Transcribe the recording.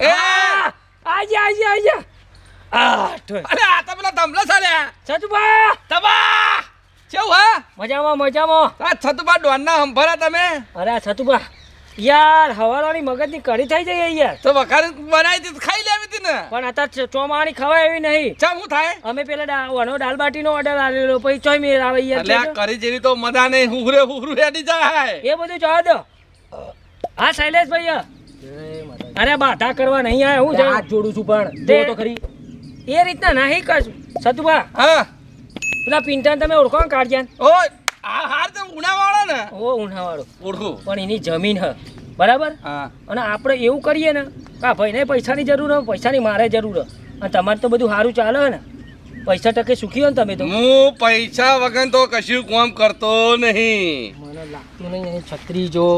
એ આજા અરે આ તો પેલા ધમલો સાલ્યા છતુભા તબા કેવું હા મજામાં આ છતુબા ડોનના હંભરા તમે અરે છતુભા યાર હવારોની મગજની કઢી થઈ જાય યાર તો વખારી બનાવી હતી ખાઈ લેવી હતી ને પણ અત્યારે ચોમાણી ખવાય એવી નહીં ચા હું થાય અમે પેલા દાલ બાટીનો ઓર્ડર આલેલો પછી ચોય મેર આવે યાર એટલે આ કરી જેવી તો મજા નહીં હુહરું હેડી જાય એ બધું જવા દો હા શૈલેષ ભાઈ અરે બાધા કરવા નહીં આયા હું હાથ જોડું છું પણ જો તો ખરી એ રીતના નહીં કરશું સતુભા હા પેલા પિંટાને તમે ઓળખો ને કાઢ્યા ઓય આ હાર તો ઉનાવાળો ને ઓ ઉનાવાળો ઓળખું પણ એની જમીન હ બરાબર હા અને આપણે એવું કરીએ ને કા ભાઈને પૈસાની જરૂર હોય પૈસાની મારે જરૂર હોય અને તમારે તો બધું સારું ચાલે ને પૈસા ટકે સુખી હોય ને તમે તો હું પૈસા વગર તો કશું કામ કરતો નહીં મને લાગતું નહીં છત્રી જો